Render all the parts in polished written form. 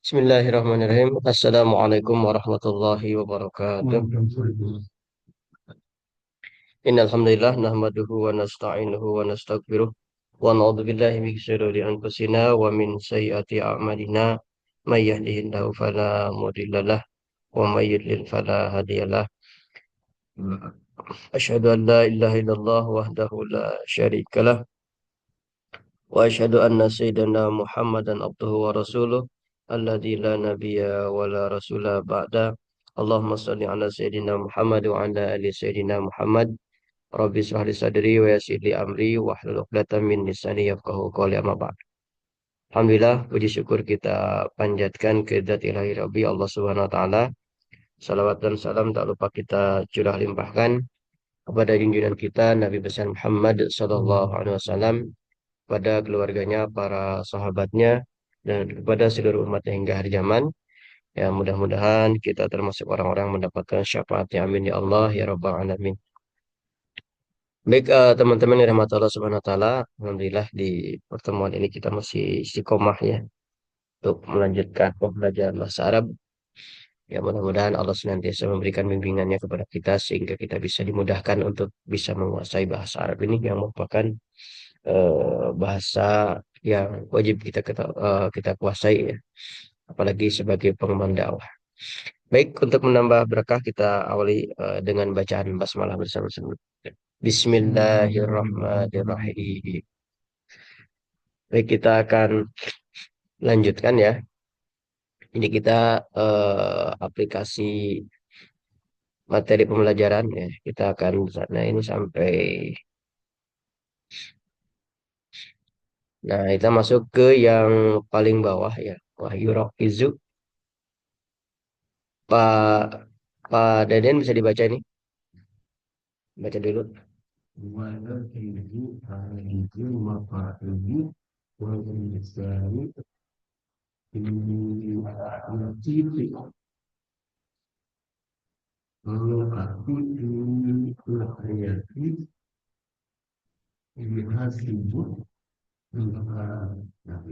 Bismillahirrahmanirrahim. Assalamualaikum warahmatullahi wabarakatuh. Innal hamdalillah nahmaduhu wa nasta'inuhu wa nastaghfiruh wa na'udzu billahi min shururi anfusina wa min sayyiati a'malina. May yahdihillahu fala mudhillalah wa may yudlil fala hadiyalah. Asyhadu an la ilaha illallah wahdahu la syarikalah wa asyhadu anna sayyidana Muhammadan abduhu wa rasuluh alladzi la nabiyya wa la rasula ba'da. Allahumma shalli ala sayyidina Muhammad wa ala ali sayyidina Muhammad. Rabbi shrah li sadri wa yassir li amri wa hlul 'uqdatam min lisani yafqahu qawli amma ba'd. Alhamdulillah, puji syukur kita panjatkan ke zat ilahi Rabbi Allah Subhanahu wa taala. Salawat dan salam tak lupa kita curah limpahkan kepada junjungan kita Nabi besar Muhammad sallallahu alaihi wasallam, pada keluarganya, para sahabatnya, dan kepada seluruh umatnya hingga hari zaman. Ya, mudah-mudahan kita termasuk orang-orang mendapatkan syafaatnya. Amin ya Allah ya Rabbal Alamin. Baik, teman-teman yang rahmat Allah Subhanahu wa taala, alhamdulillah di pertemuan ini kita masih istiqomah ya untuk melanjutkan pembelajaran bahasa Arab. Ya, mudah-mudahan Allah senantiasa memberikan bimbingannya kepada kita sehingga kita bisa dimudahkan untuk bisa menguasai bahasa Arab ini yang merupakan bahasa yang wajib kita kuasai ya, apalagi sebagai pengemban dakwah. Baik, untuk menambah berkah kita awali dengan bacaan basmalah bersama-sama. Bismillahirrahmanirrahim. Baik, kita akan lanjutkan ya. Ini kita aplikasi materi pembelajaran ya. Kita akan sana ini sampai. Nah, kita masuk ke yang paling bawah ya. Wahyu Rokizu. Pak Pak Deden bisa dibaca ini? Baca dulu. وَنَفِذُ عَلَيْهِ مَفَاتِحُ وَالْإِنسَانِ يَطِيقُ وَيَقْتِلُ الْحَيَاةِ يُحَاسِبُ الْحَيَاةِ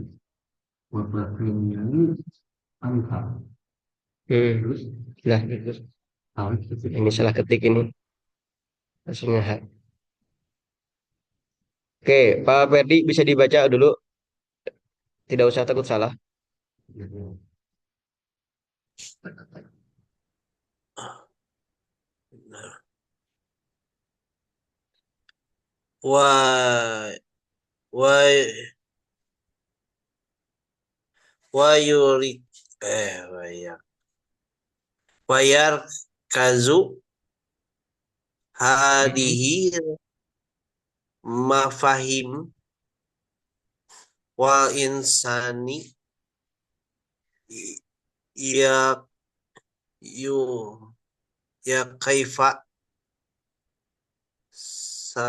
وَبَطِنِهِ أَنْهَا. Terus, Lah, terus. Ini salah ketik ini. Maksudnya H. Oke, Pak Ferdi bisa dibaca dulu. Tidak usah takut salah. wa wa wa yurik wayar kazu hadihi mafahim wal insani ya yu ya kaifa sa,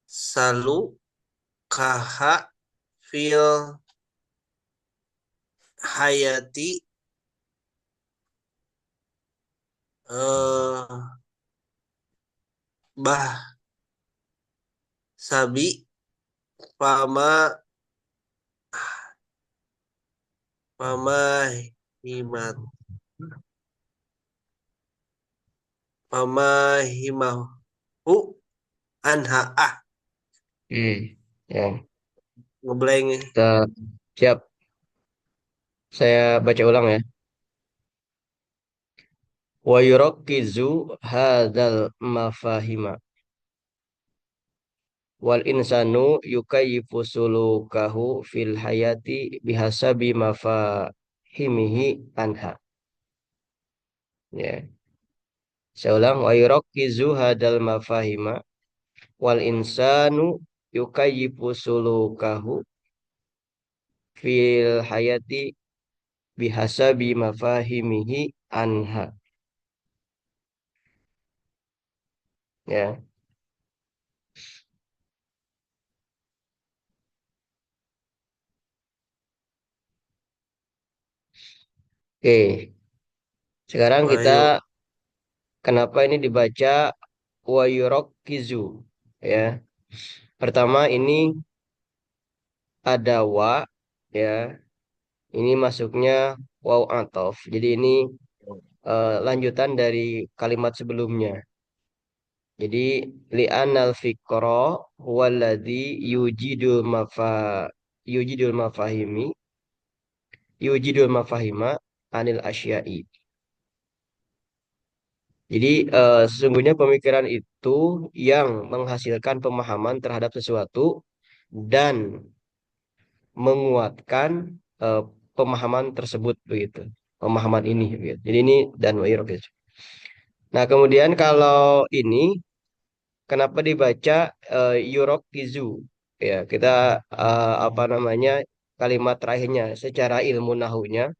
salu kaha fil hayati bah sabi pama pama himat pama himahu anha Ya, ngeblank. kita siap. Saya baca ulang ya. Wa yurakkizu hadzal mafahima wal insanu yukayyifu sulukahu fil hayati bihasabi mafahimihi anha. Ya. Saya ulang, wa yurakkizu hadzal mafahima wal insanu yukayyifu sulukahu fil hayati bihasabi mafahimihi anha. Ya. Oke. Sekarang kita Ayo. kenapa ini dibaca wayurokizu ya. Pertama ini ada wa ya. Ini masuknya waw atof. Jadi ini lanjutan dari kalimat sebelumnya. Jadi li'anal fikra huwaladzi yujidul mafahimi yujidul mafahima anil asya'i. Jadi sesungguhnya pemikiran itu yang menghasilkan pemahaman terhadap sesuatu dan menguatkan eh, pemahaman tersebut begitu. Pemahaman ini begitu. Jadi ini dan wa gitu. Nah, kemudian kalau ini kenapa dibaca yurokizu? Ya, kita apa namanya kalimat terakhirnya secara ilmu nahunya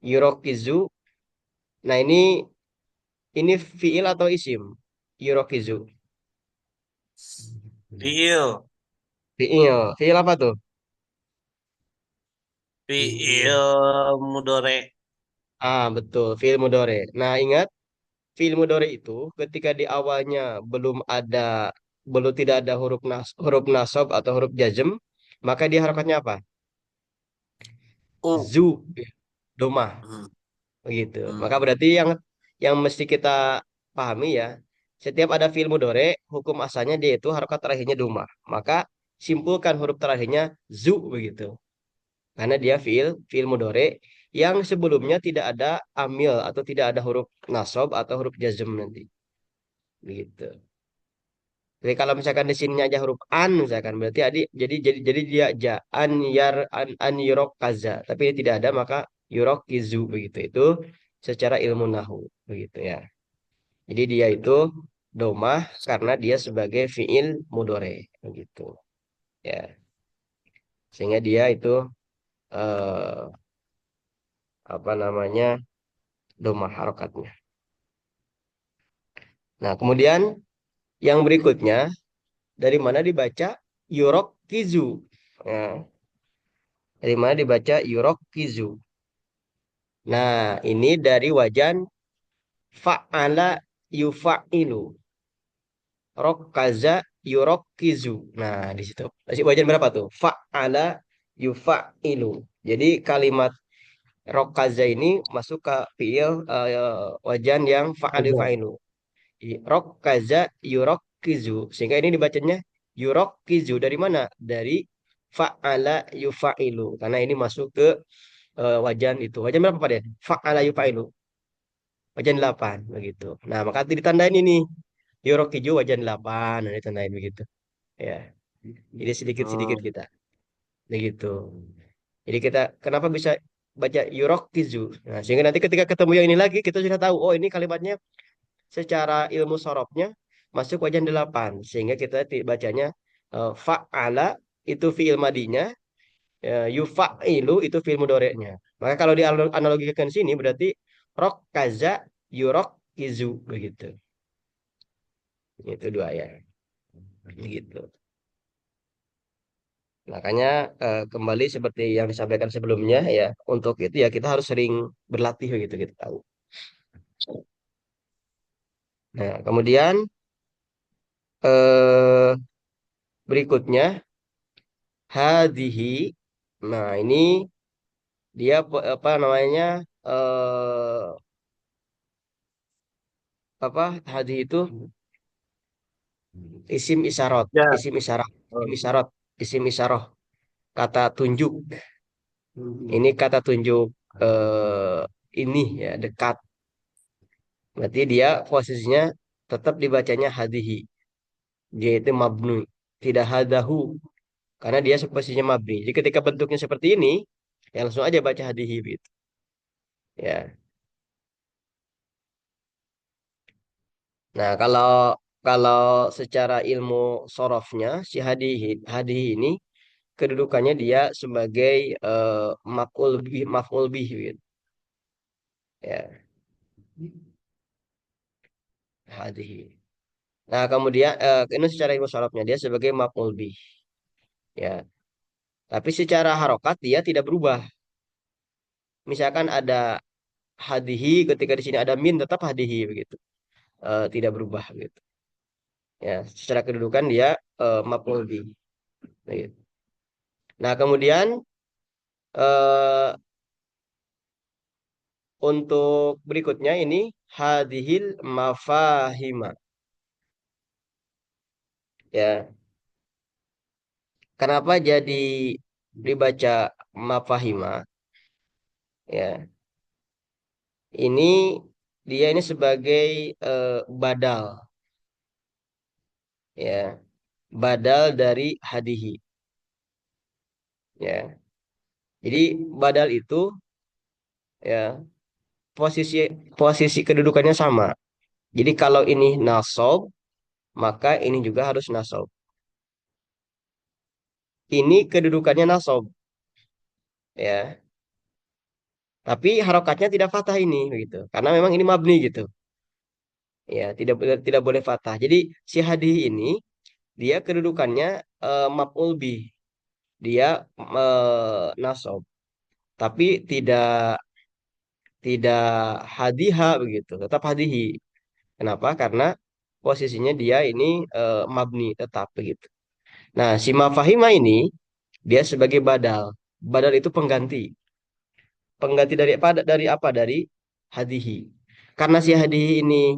yurokizu. Nah, ini fiil atau isim? Yurokizu. Fiil. Fiil. Fiil apa tuh? Fiil mudore. Betul, fiil mudore. Nah, ingat fiil mudore itu ketika di awalnya belum tidak ada huruf nasab atau huruf jazm, maka dia harokatnya apa? U. Zu, domah, Hmm. begitu. Maka Hmm. berarti yang mesti kita pahami ya, setiap ada fiil mudore, hukum asalnya dia itu harokat terakhirnya domah. Maka simpulkan huruf terakhirnya zu begitu. Karena dia fiil mudore yang sebelumnya tidak ada amil atau tidak ada huruf nasab atau huruf jazm nanti. Begitu. Jadi kalau misalkan di sini aja huruf an misalkan berarti jadi dia ja an yurok kaza. Tapi ini tidak ada maka yurok kizu begitu. Itu secara ilmu nahu begitu ya. Jadi dia itu domah karena dia sebagai fiil mudore begitu ya. Sehingga dia itu eh, apa namanya domah harokatnya. Nah, kemudian yang berikutnya dari mana dibaca yurok kizu. Nah, dari mana dibaca yurok kizu. Nah, ini dari wajan fa'ala yufa'ilu. Rokkaza yurokkizu. Nah, di situ. Masih wajan berapa tuh? Fa'ala yufa'ilu. Jadi kalimat rokkaza ini masuk ke fiil wajan yang fa'ala Ada. yufa'ilu. Rokkaza yurokkizu. Sehingga ini dibacanya yurokkizu. Dari mana? Dari fa'ala yufa'ilu. Karena ini masuk ke wajan itu. Wajan berapa Pak Den? Fa'ala yufa'ilu. Wajan 8 begitu. Nah, maka ditandain ini Yurok hijau wajan 8 nah, ditandain begitu. Ya, jadi sedikit-sedikit Hmm. kita begitu. Jadi kita kenapa bisa baca Yurok Kizu? Nah, sehingga nanti ketika ketemu yang ini lagi kita sudah tahu oh ini kalimatnya secara ilmu sorofnya masuk wajan 8 sehingga kita bacanya fa'ala itu fiil madinya, yufa'ilu itu fiil mudhoreknya. Maka kalau dianalogikan sini berarti rok kaza yurok kizu begitu. Itu dua ya. Begitu. Makanya kembali seperti yang disampaikan sebelumnya ya, untuk itu ya kita harus sering berlatih begitu kita tahu. Nah, kemudian eh, berikutnya hadhihi. Nah, ini dia apa namanya? eh apa hadhihi itu isim isyarat, Ya. isim isyarat, isim Hmm. isyarat, isim isyarah, kata tunjuk. Ini kata tunjuk eh ini ya dekat. Berarti dia posisinya tetap dibacanya hadhihi. Dia itu mabnu, tidak hadahu karena dia posisinya mabni. Jadi ketika bentuknya seperti ini, ya langsung aja baca hadihi gitu. Ya. Nah, kalau secara ilmu sorofnya si hadihi ini kedudukannya dia sebagai maf'ul bih gitu. Ya, hadihi. Nah, kemudian ini secara ilmu sorofnya dia sebagai maf'ul bih. Ya. Tapi secara harokat dia tidak berubah. Misalkan ada hadihi ketika di sini ada min tetap hadihi begitu. Tidak berubah gitu. Ya, secara kedudukan dia maf'ul bih. Begitu. Nah, kemudian untuk berikutnya ini hadhil mafahima. Ya, kenapa jadi dibaca mafahima? Ya, ini dia ini sebagai badal, ya, badal dari hadihi. Ya, jadi badal itu ya posisi posisi kedudukannya sama. Jadi kalau ini nasab, maka ini juga harus nasab. Ini kedudukannya nasab, ya. Tapi harokatnya tidak fathah ini, begitu. Karena memang ini mabni gitu. Ya, tidak boleh fathah. Jadi si hadih ini dia kedudukannya maf'ul bih. Dia nasab, tapi tidak hadiha begitu. Tetap hadihi. Kenapa? Karena posisinya dia ini mabni tetap begitu. Nah, si mafahima ini dia sebagai badal. Badal itu pengganti. Pengganti dari apa? Dari apa? Dari hadihi. Karena si hadihi ini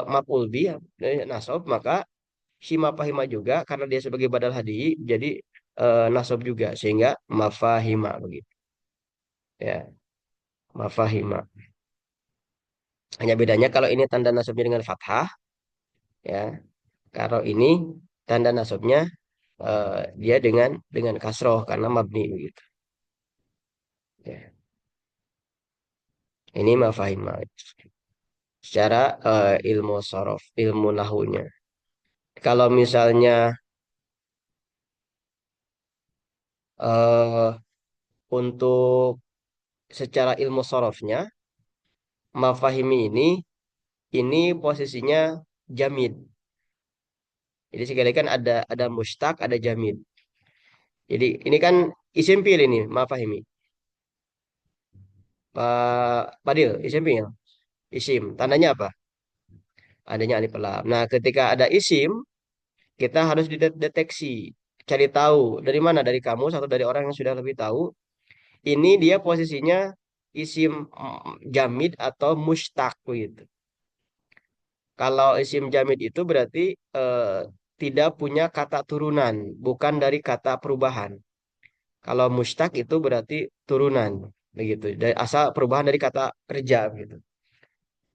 maf'ul bih, nasab, maka si mafahima juga karena dia sebagai badal hadihi jadi nasab juga sehingga mafahima begitu. Ya, mafahima. Hanya bedanya kalau ini tanda nasabnya dengan fathah, ya. Kalau ini tanda nasabnya dia dengan kasroh karena mabni begitu. Ya. Ini mafahima secara ilmu sorof, ilmu nahunya. Kalau misalnya eh untuk secara ilmu sorofnya, mafahimi ini posisinya jamid. Jadi sekali kan ada mustaq, ada jamid. Jadi ini kan isim fiil ini, mafahimi. Pak Padil, isim fiil. Isim, tandanya apa? Adanya alif lam. Nah, ketika ada isim, kita harus dideteksi, cari tahu dari mana, dari kamus atau dari orang yang sudah lebih tahu. Ini dia posisinya isim jamid atau mustaq gitu. Kalau isim jamid itu berarti tidak punya kata turunan, bukan dari kata perubahan. Kalau mustaq itu berarti turunan, begitu. Dari asal perubahan dari kata kerja, begitu.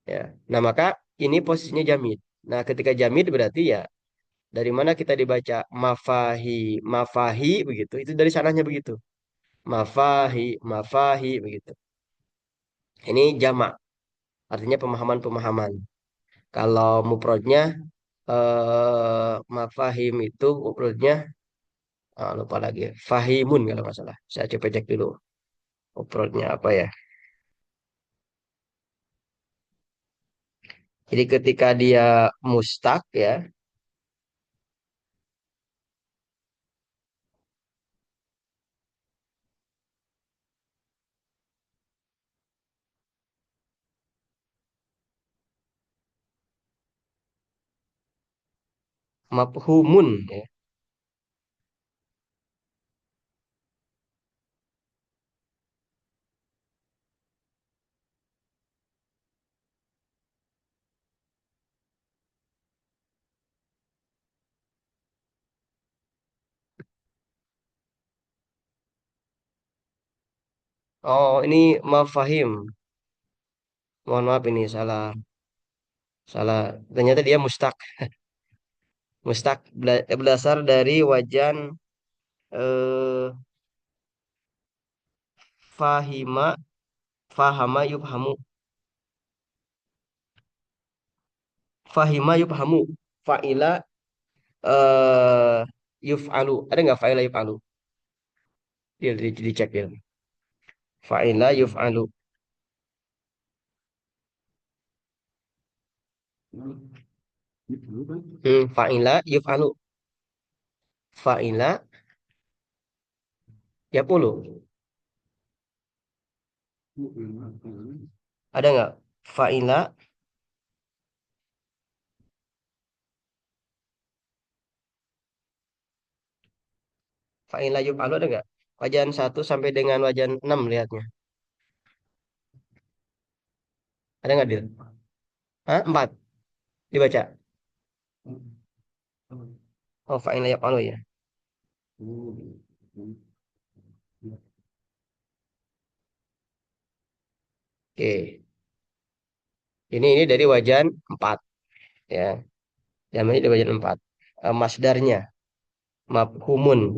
Ya. Nah, maka ini posisinya jamid. Nah, ketika jamid berarti ya dari mana kita dibaca mafahi, mafahi begitu. Itu dari sananya begitu. Mafahi, mafahi begitu. Ini jamak, artinya pemahaman-pemahaman. Kalau mufradnya mafahim itu mufradnya lupa lagi. Fahimun kalau nggak salah. Saya coba cek dulu mufradnya apa ya. Jadi ketika dia mustaq ya, mafhumun ya. Oh, ini mafahim. Mohon maaf ini salah salah. Ternyata dia mustaq. Mustaq berdasar dari wajan eh, fahima, fahama yufhamu. Fahima yufhamu. Fa'ila eh yuf'alu. Ada nggak fa'ila yuf'alu? Dia dicek ya. Fa'ila yuf'alu. Itu kan Fa'ila yuf'alu. Fa'ila yaf'ulu. Ada nggak? Fa'ila, fa'ila yuf'alu ada nggak? Wajan 1 sampai dengan wajan 6 lihatnya. Ada nggak Dil? Hah? Empat. Dibaca. Oh, fa'in layak anu ya. Oke. Ini dari wajan empat ya. Namanya dari wajan empat. Masdarnya mafhumun.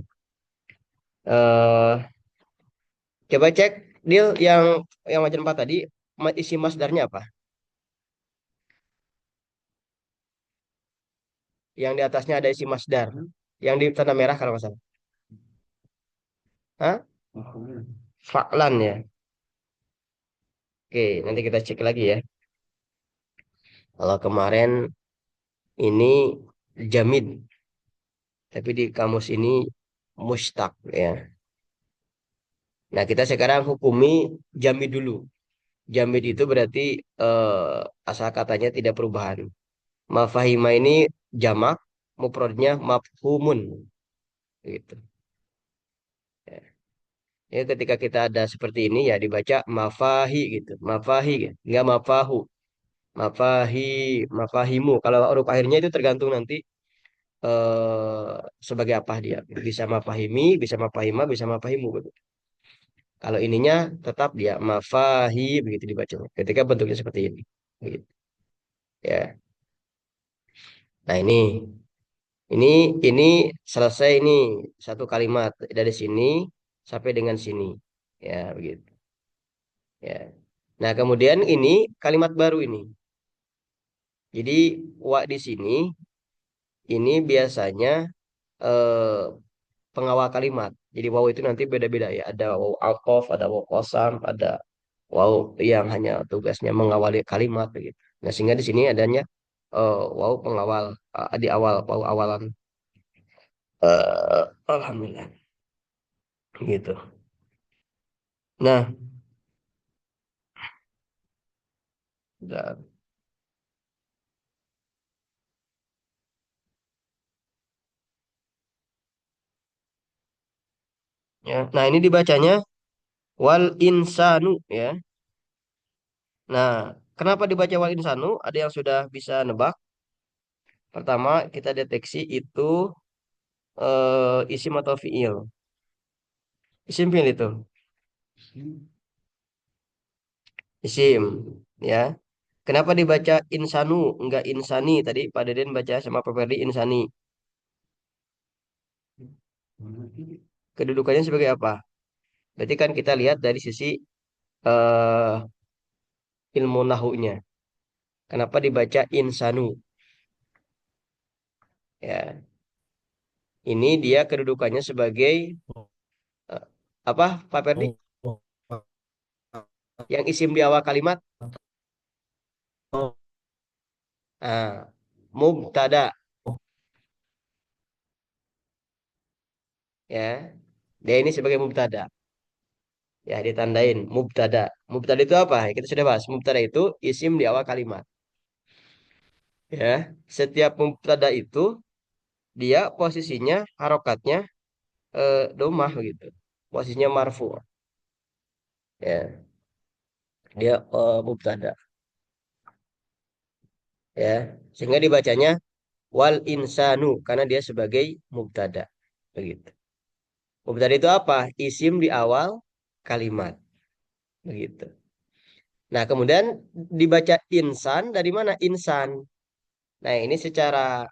Eh, coba cek Dil yang wajan empat tadi isi masdarnya apa? Yang di atasnya ada isi masdar. Yang di tanda merah kalau nggak salah. Hah? Fa'lan ya. Oke, nanti kita cek lagi ya. Kalau kemarin ini jamid, tapi di kamus ini mustaq ya. Nah, kita sekarang hukumi jamid dulu. Jamid itu berarti asal katanya tidak perubahan. Mafahima ini jamak, mufradnya mafhumun gitu. Ya. Ya, ketika kita ada seperti ini ya dibaca mafahi gitu. Mafahi, gitu. Nggak mafahu. Mafahi, mafahimu. Kalau huruf akhirnya itu tergantung nanti sebagai apa dia. Bisa mafahimi, bisa mafahima, bisa mafahimu. Gitu. Kalau ininya tetap dia mafahi begitu dibacanya. Ketika bentuknya seperti ini. Gitu. Ya. Nah ini ini selesai ini satu kalimat dari sini sampai dengan sini. Ya begitu. Ya. Nah kemudian ini kalimat baru ini. Jadi wa di sini ini biasanya eh, pengawal kalimat. Jadi waw itu nanti beda-beda ya. Ada waw atof, ada waw kosam, ada waw yang hanya tugasnya mengawali kalimat begitu. Nah, sehingga di sini adanya waw pengawal di awal waw awalan. Alhamdulillah gitu. Nah, dan, ya. Nah, ini dibacanya wal insanu ya. Nah, kenapa dibaca wal insanu? Ada yang sudah bisa nebak. Pertama, kita deteksi itu isim atau fiil. Isim fiil itu. Isim, ya. Kenapa dibaca insanu, enggak insani? Tadi Pak Deden baca sama Pak Ferdi insani. Kedudukannya sebagai apa? Berarti kan kita lihat dari sisi eh, ilmu nahunya. Kenapa dibaca insanu? Ya, ini dia kedudukannya sebagai eh, apa, Pak Ferdi? Yang isim di awal kalimat, mubtada, ya. Dia ini sebagai mubtada. Ya, ditandain mubtada. Mubtada itu apa? Kita sudah bahas. Mubtada itu isim di awal kalimat. Ya, setiap mubtada itu dia posisinya harokatnya domah gitu. Posisinya marfu. Ya, dia mubtada. Ya, sehingga dibacanya wal insanu karena dia sebagai mubtada. Begitu. Mubtada itu apa? Isim di awal kalimat. Begitu. Nah, kemudian dibaca insan dari mana? Insan. Nah, ini secara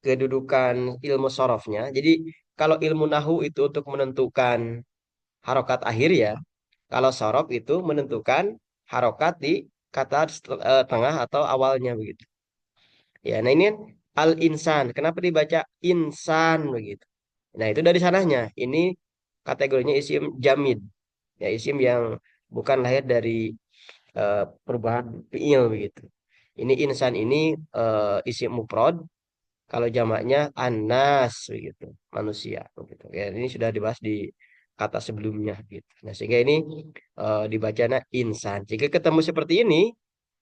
kedudukan ilmu sorofnya. Jadi kalau ilmu nahu itu untuk menentukan harokat akhir ya. Kalau sorof itu menentukan harokat di kata tengah atau awalnya begitu. Ya, nah ini al insan. Kenapa dibaca insan begitu? Nah itu dari sananya. Ini kategorinya isim jamid. Ya isim yang bukan lahir dari perubahan fiil begitu. Ini insan ini isim mufrad. Kalau jamaknya anas begitu, manusia begitu. Ya, ini sudah dibahas di kata sebelumnya gitu. Nah, sehingga ini dibacanya insan. Jika ketemu seperti ini,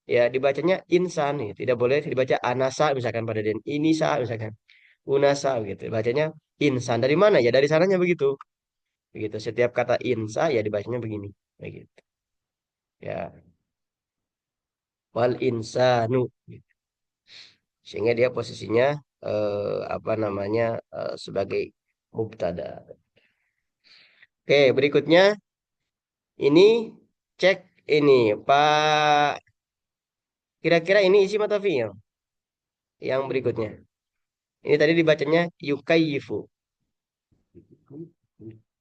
ya dibacanya insan nih. Tidak boleh dibaca anasa misalkan pada den inisa misalkan unasa gitu. Bacanya insan. Dari mana? Ya dari sananya begitu. Begitu. Setiap kata insa ya dibacanya begini. Begitu. Ya. wal insanu. Sehingga dia posisinya apa namanya sebagai mubtada. Oke, berikutnya ini cek ini Pak. Kira-kira ini isim atau fi'il? Yang berikutnya. Ini tadi dibacanya yukayifu.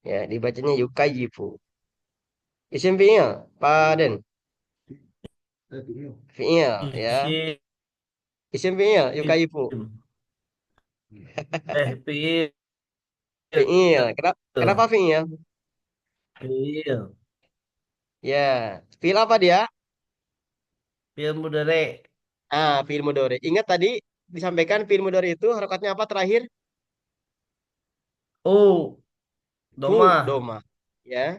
Ya, dibacanya yukayifu. Isim fi'il, Pak Den. Fi'il, ya. Isim. Isim fi'il, yukayifu. Fiil. Fi'il. Kenapa fi'il? Fiil. Ya, fi'il apa dia? Fiil mudhari. Fi'il mudhari. Ingat tadi disampaikan fi'il mudhari itu harokatnya apa terakhir? Oh, doma. Doma. Ya.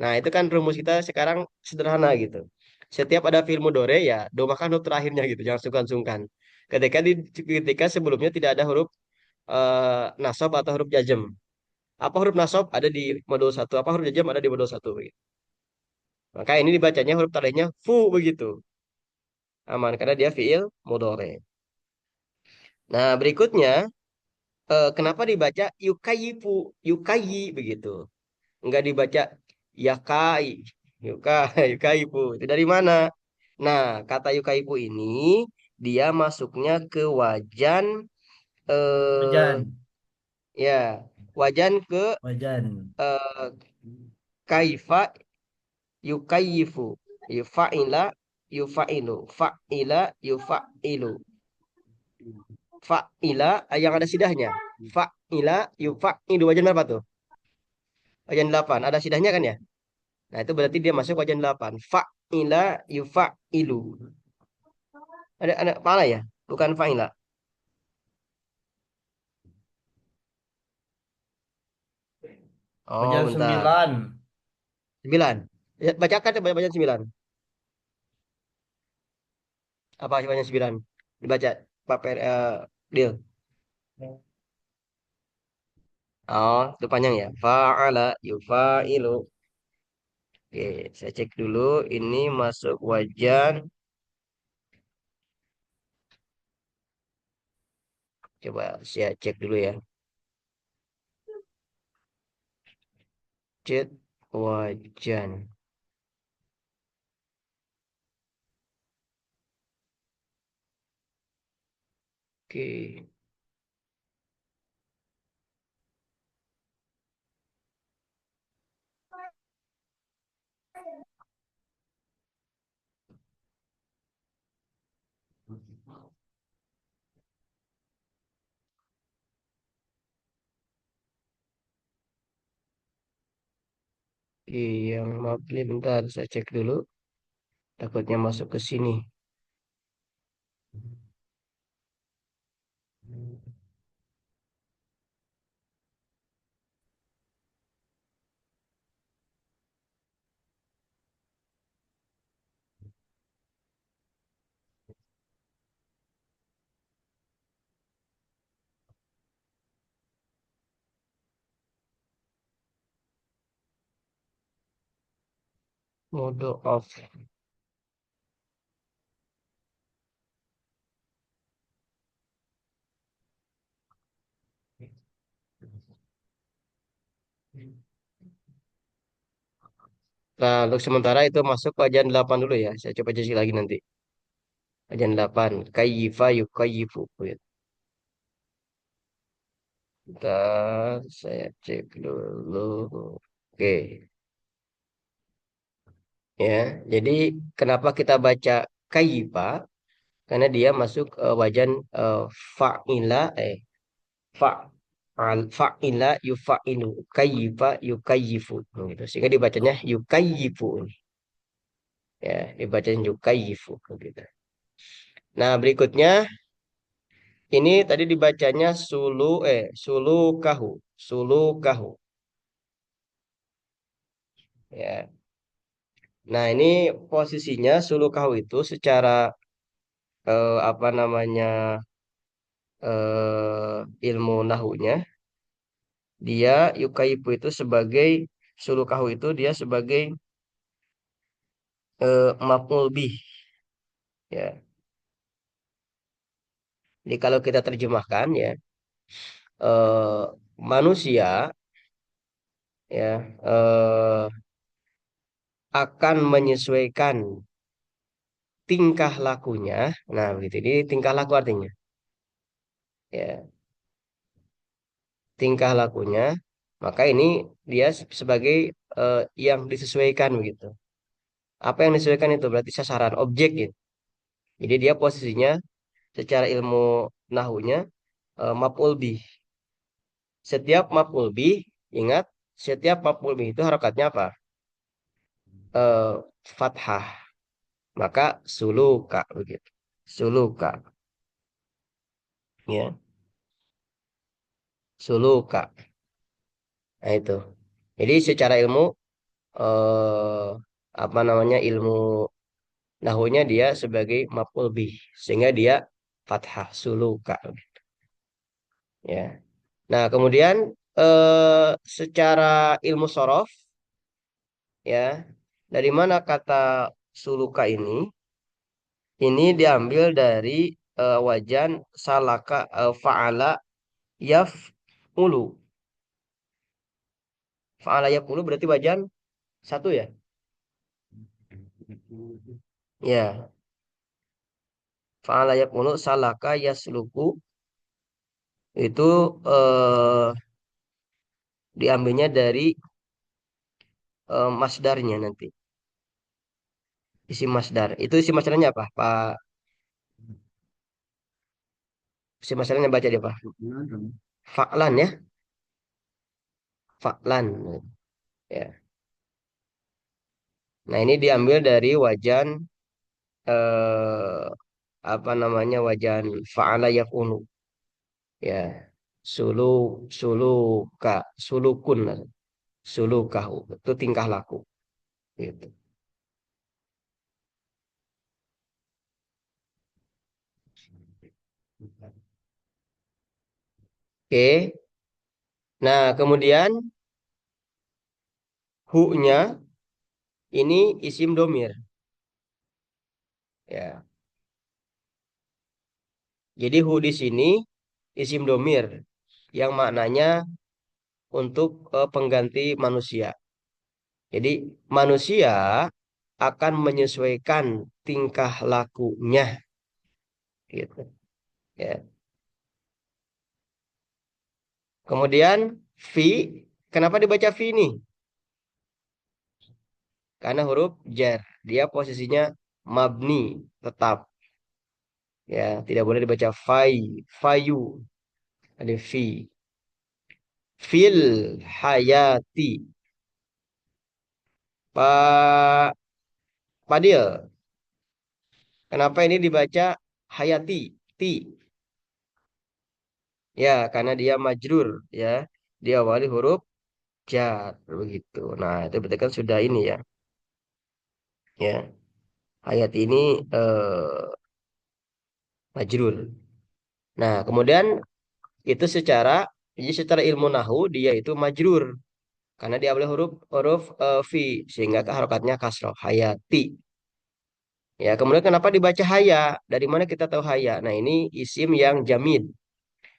Nah, itu kan rumus kita sekarang sederhana gitu. Setiap ada fi'il mudhari ya, domakan huruf terakhirnya gitu, jangan sungkan-sungkan. Ketika sebelumnya tidak ada huruf nasab atau huruf jazm. Apa huruf nasab ada di modul satu, apa huruf jazm ada di modul satu begitu. Maka ini dibacanya huruf terakhirnya fu begitu. Aman karena dia fi'il mudhari. Nah, berikutnya kenapa dibaca yukayifu, yukayi begitu. Enggak dibaca yakai, yukaipu. Itu dari mana? Nah, kata yukaipu ini dia masuknya ke wajan eh Wajan. ya, wajan ke Wajan. eh kaifa yukayifu. Yufa'ila yufa'ilu. Fa'ila yufa'ilu. Fa'ila yang ada sidahnya. Fa'ila yufa'ilu. Wajan berapa tuh? Wajan 8. Ada sidahnya kan ya? Nah, itu berarti dia masuk wajan 8. Fa'ila yufa'ilu. Ada mana ya? Bukan fa'ila. Oh, Wajan bentar. 9. 9. Ya, bacakan coba wajan 9. Apa wajan 9? Dibaca Pak Deal. Oh, itu panjang ya. Fa'ala yufa'ilu. Oke, saya cek dulu. Ini masuk wajan. Coba saya cek dulu ya. Cek wajan. Oke. Yang mabli bentar saya cek dulu. Takutnya masuk ke sini. Mode off. Nah, untuk sementara itu masuk wajan 8 dulu ya. Saya coba cek lagi nanti. Wajan 8. Kayyifa yukayyifu. Bentar, saya cek dulu. Oke, ya. Jadi kenapa kita baca kayyifa? Karena dia masuk wajan eh, fa'ila, fa fa'ila yufa'ilu. Kayyifa yukayyifu. Gitu. Sehingga dibacanya yukayyifu. Ya, dibacanya yukayyifu. Gitu. Nah, berikutnya ini tadi dibacanya sulu kahu, sulu kahu. Ya. Nah, ini posisinya sulu kahu itu secara apa namanya ilmu nahunya, dia yukaipu itu sebagai sulu kahu itu dia sebagai maf'ul bih. Ya. Jadi kalau kita terjemahkan ya, manusia ya akan menyesuaikan tingkah lakunya. Nah, begitu. Ini tingkah laku artinya. Ya, tingkah lakunya. Maka ini dia sebagai yang disesuaikan begitu. Apa yang disesuaikan itu berarti sasaran objek gitu. Jadi dia posisinya secara ilmu nahunya maf'ul bih. Setiap maf'ul bih, ingat, setiap maf'ul bih itu harokatnya apa? Eh, fathah. Maka suluka begitu. Suluka, ya. Suluka. Nah, itu. Jadi secara ilmu eh apa namanya ilmu nahunya dia sebagai maf'ul bih sehingga dia fathah suluka, ya. Nah, kemudian secara ilmu sorof, ya, dari mana kata suluka ini? Ini diambil dari wajan salaka fa'ala yaf'ulu. Fa'ala yaf'ulu berarti wajan satu ya? Ya, fa'ala yaf'ulu salaka yasluku itu eh, diambilnya dari masdarnya nanti. Isi masdar. Itu isi masdarnya apa? Pak, isi masdarnya baca dia, Pak. Fa'lan ya, fa'lan. Ya. Nah, ini diambil dari wajan eh, apa namanya wajan fa'ala yakunu, ya. Sulu suluka sulukun sulukahu itu tingkah laku gitu. Oke. Nah, kemudian hu-nya ini isim domir, ya. Jadi hu di sini isim domir yang maknanya untuk pengganti manusia. Jadi manusia akan menyesuaikan tingkah lakunya gitu, ya. Kemudian fi, kenapa dibaca fi ini? Karena huruf jar, dia posisinya mabni tetap, ya, tidak boleh dibaca fai, fayu, ada fi. Fil hayati. Pak Padil, kenapa ini dibaca hayati? Ti. Ya, karena dia majrur, ya. Dia awali huruf jar begitu. Nah, itu berarti kan sudah ini ya. Ya, hayati ini majrur. Nah, kemudian itu jadi secara ilmu nahu dia itu majrur karena dia awali huruf huruf fi sehingga harokatnya kasroh hayati. Ya, kemudian kenapa dibaca haya? Dari mana kita tahu haya? Nah, ini isim yang jamid.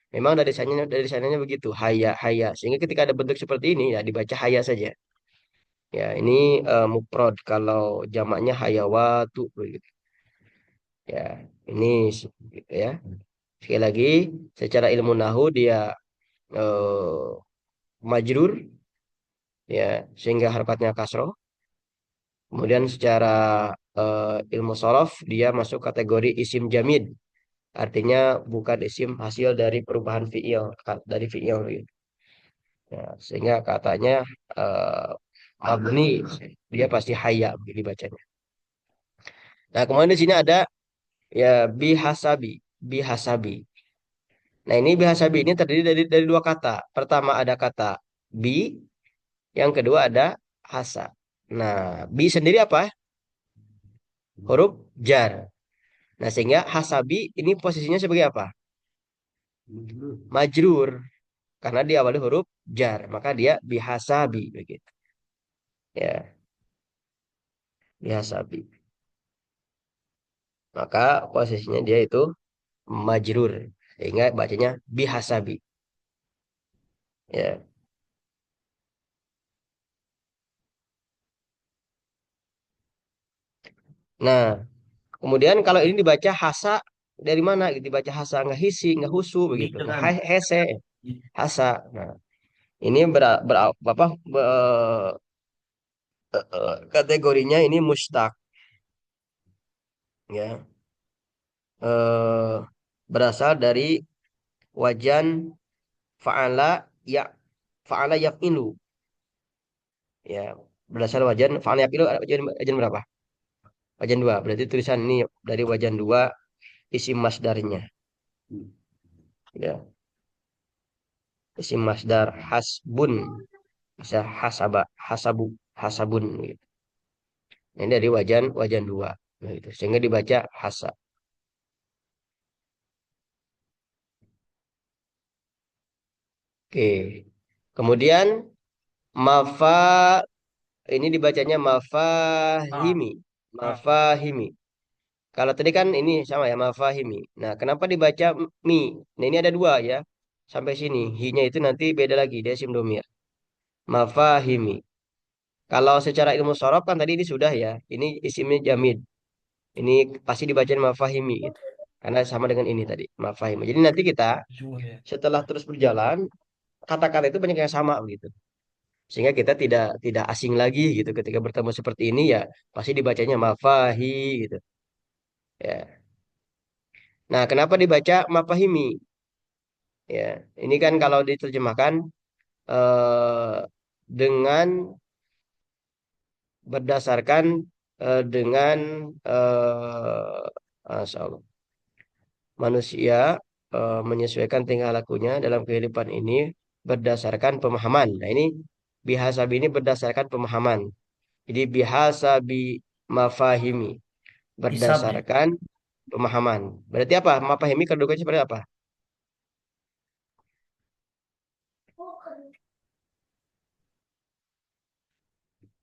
Memang dari sananya begitu, haya haya. Sehingga ketika ada bentuk seperti ini ya dibaca haya saja. Ya, ini mufrad kalau jamaknya hayawatu begitu. Ya, ini gitu ya. Sekali lagi, secara ilmu nahu dia majrur, ya, sehingga harokatnya kasroh. Kemudian secara ilmu sorof dia masuk kategori isim jamid. Artinya bukan isim hasil dari perubahan fiil, dari fiil gitu. Ya, sehingga katanya eh mabni dia pasti haya dibacanya. Nah, kemudian di sini ada ya bihasabi, bihasabi. Nah, ini bihasabi ini terdiri dari dua kata. Pertama ada kata bi, yang kedua ada hasa. Nah, bi sendiri apa? Huruf jar. Nah, sehingga hasabi ini posisinya sebagai apa? Majrur. Karena dia awalnya huruf jar, maka dia bihasabi begitu. Ya, bihasabi. Maka posisinya dia itu majrur. Sehingga bacanya bihasabi. Ya. Nah, kemudian kalau ini dibaca hasa dari mana? Dibaca hasa nggak hisi, nggak husu begitu. Gitu Nggak kan. hese, hasa. Nah, ini apa? Kategorinya ini mustaq ya. Eh, berasal dari wajan fa'ala ya fa'ala yaf'ilu ya. Berasal wajan fa'ala yaf'ilu ada wajan berapa? Wajan dua. Berarti tulisan ini dari wajan dua isim masdarnya ya. Isim masdar hasbun bisa hasaba hasabu hasabun gitu. Ini dari wajan wajan dua gitu. Sehingga dibaca hasa. Oke. Kemudian mafa ini dibacanya Ah, mafahimi. ah. Mafahimi. Kalau tadi kan ini sama ya mafahimi. Nah, kenapa dibaca mi? Nah, ini ada dua ya. Sampai sini. Hi-nya itu nanti beda lagi. Dia isim domir. Mafahimi. Kalau secara ilmu sorof kan tadi ini sudah ya. Ini isimnya jamid. Ini pasti dibaca mafahimi gitu. Karena sama dengan ini tadi. Mafahimi. Jadi nanti kita Zuhur ya. setelah terus berjalan, kata-kata itu banyak yang sama begitu. Sehingga kita tidak asing lagi gitu ketika bertemu seperti ini ya pasti dibacanya mafahi gitu ya. Nah, kenapa dibaca mafahimi? Ya, ini kan kalau diterjemahkan eh, dengan berdasarkan dengan Masya Allah, manusia menyesuaikan tingkah lakunya dalam kehidupan ini berdasarkan pemahaman. Nah, ini bihasabi ini berdasarkan pemahaman. Jadi bihasabi mafahimi Hisab ya. berdasarkan pemahaman. Berarti apa? Mafahimi kedudukannya seperti apa?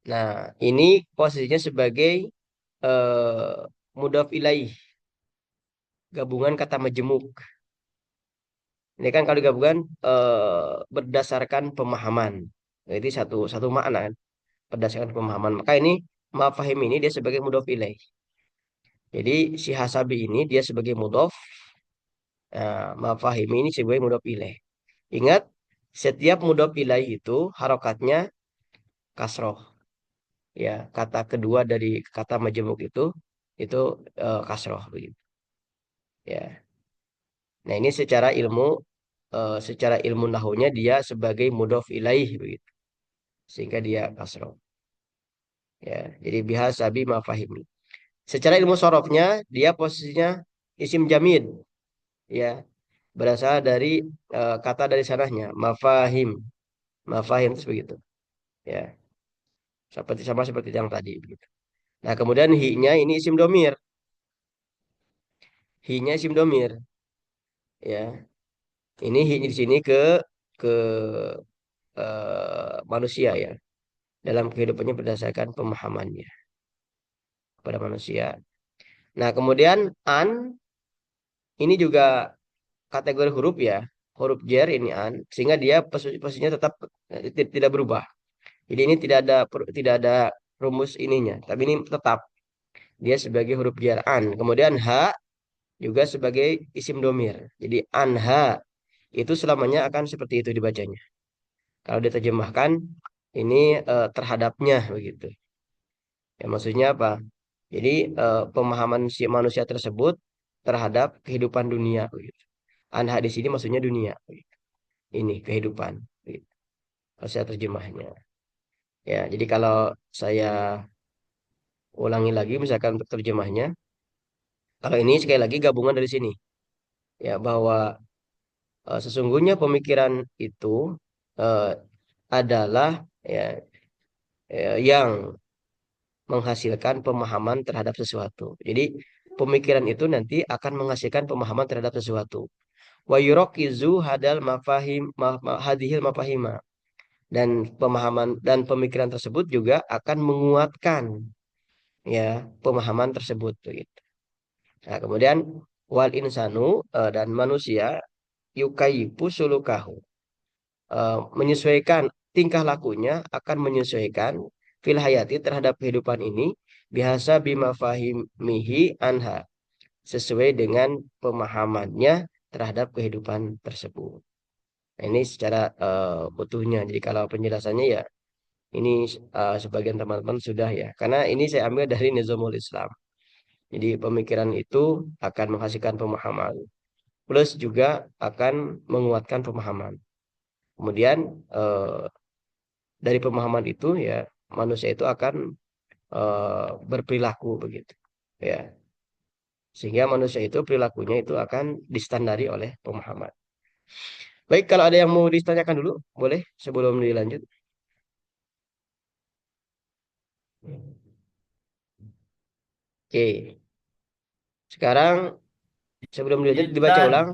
Nah, ini posisinya sebagai eh, mudhaf ilaih, gabungan kata majemuk. Ini kan kalau digabungkan berdasarkan pemahaman. Jadi satu satu makna kan, berdasarkan pemahaman. Maka ini mafahim ini dia sebagai mudhaf ilaih. Jadi si hasabi ini dia sebagai mudhaf, mafahim ini sebagai mudhaf ilaih. Ingat, setiap mudhaf ilaih itu harokatnya kasroh. Ya, kata kedua dari kata majemuk itu kasroh begitu. Ya. Nah, ini secara ilmu nahunya dia sebagai mudhof ilaih begitu. Sehingga dia kasroh. Ya, jadi bihasa bi mafahimi. Secara ilmu sorofnya dia posisinya isim jamid ya, berasal dari kata dari sananya mafahim. Mafahim itu begitu. Ya, sama seperti yang tadi begitu. Nah, kemudian hi-nya ini isim domir. Hi-nya isim domir ya. Ini hi di sini ke manusia ya, dalam kehidupannya berdasarkan pemahamannya kepada manusia. Nah, kemudian an ini juga kategori huruf ya, huruf jar ini an, sehingga dia posisinya tetap tidak berubah. Jadi ini tidak ada rumus ininya, tapi ini tetap dia sebagai huruf jar an. Kemudian ha juga sebagai isim domir. Jadi anha itu selamanya akan seperti itu dibacanya. Kalau diterjemahkan ini terhadapnya begitu. Ya maksudnya apa? Jadi pemahaman si manusia tersebut terhadap kehidupan dunia begitu. Anha di sini maksudnya dunia begitu. Ini kehidupan begitu. Kalau saya terjemahnya. Ya, jadi kalau saya ulangi lagi misalkan untuk terjemahnya, kalau ini sekali lagi gabungan dari sini ya bahwa sesungguhnya pemikiran itu eh, adalah ya, yang menghasilkan pemahaman terhadap sesuatu. Jadi pemikiran itu nanti akan menghasilkan pemahaman terhadap sesuatu. Wa yurakizu hadal mafahim hadhil mafahima, dan pemahaman dan pemikiran tersebut juga akan menguatkan ya pemahaman tersebut gitu. Nah, kemudian wal insanu dan manusia yukayifu sulukahu. Menyesuaikan tingkah lakunya akan menyesuaikan fil hayati terhadap kehidupan ini biasa bima fahimihi anha sesuai dengan pemahamannya terhadap kehidupan tersebut. Nah, ini secara utuhnya. Jadi kalau penjelasannya ya ini sebagian teman-teman sudah ya. Karena ini saya ambil dari Nizamul Islam. Jadi pemikiran itu akan menghasilkan pemahaman plus juga akan menguatkan pemahaman. Kemudian dari pemahaman itu ya manusia itu akan berperilaku begitu. Ya, sehingga manusia itu perilakunya itu akan distandari oleh pemahaman. Baik, kalau ada yang mau ditanyakan dulu, boleh sebelum dilanjut. Oke, sekarang sebelum dilanjut dibaca Tad, ulang.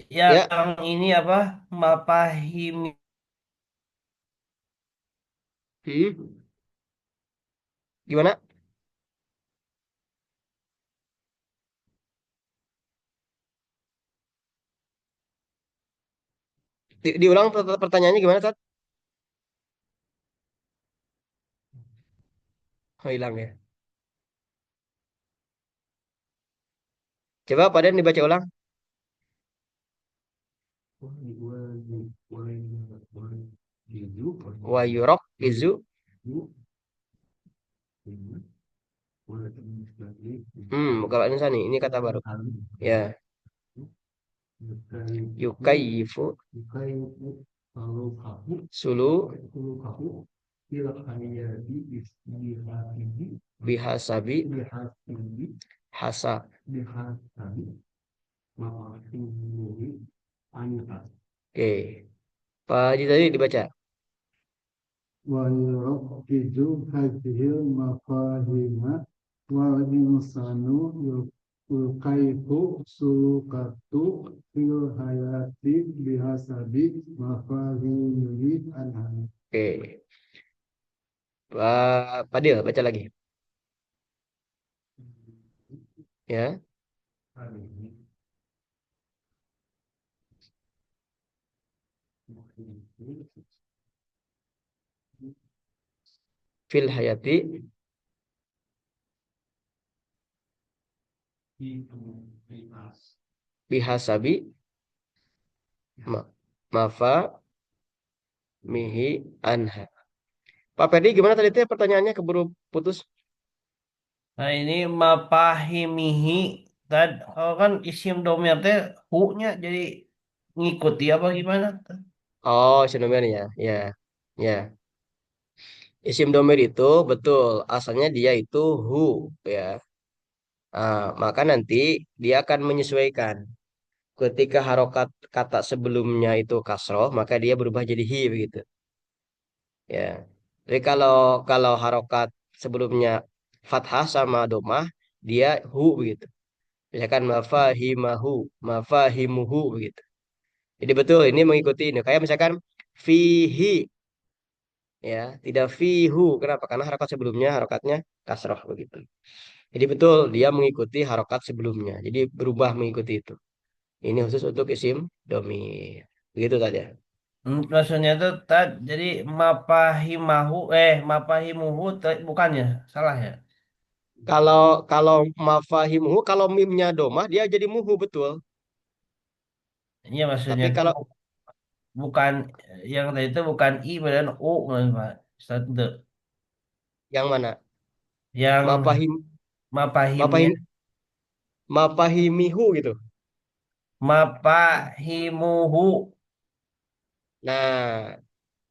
Ya, yang ini apa? Mapahimi. hmm, gimana? Diulang pertanyaannya gimana, Tat? Oh, hilang ya. Coba pada dibaca ulang. Wa yurok izu. Bukan insani. Ini kata baru. Ya, yukayifu sulu bihasabi hasa. Oke, Pak Haji tadi dibaca. ويركز هذه المفاهيم والإنسان يكيف سلوكه في الحياة بحسب مفاهيمه عنها. Oke, Pak Padil baca lagi. Ya, fil hayati bihasabi ma mafa mihi anha. Pak Ferdi gimana tadi teh pertanyaannya keburu putus? Nah ini mapahimihi. Tad, kalau kan isim domir teh hu-nya jadi ngikuti apa gimana? Oh, sinomir ya. Ya. Ya. Isim domir itu betul asalnya dia itu hu ya. Maka nanti dia akan menyesuaikan. Ketika harokat kata sebelumnya itu kasroh, maka dia berubah jadi hi begitu. Ya. Jadi kalau kalau harokat sebelumnya fathah sama domah, dia hu begitu. Misalkan mafahimahu, mafahimuhu begitu. Jadi betul ini mengikuti ini. Kayak misalkan fihi ya, tidak fihu. Kenapa? Karena harokat sebelumnya harokatnya kasroh begitu. Jadi betul dia mengikuti harokat sebelumnya. Jadi berubah mengikuti itu. Ini khusus untuk isim domir. Begitu saja. Maksudnya itu tad, jadi mapahimuhu bukannya salah ya? Kalau kalau mafahimuhu, kalau mimnya domah dia jadi muhu betul. Iya maksudnya Tapi itu kalau bukan yang tadi itu bukan i dan u kan, Pak. Satu yang mana? yang Mafahim mapahimnya mafahim mafahimihu gitu. mapahimuhu. Nah,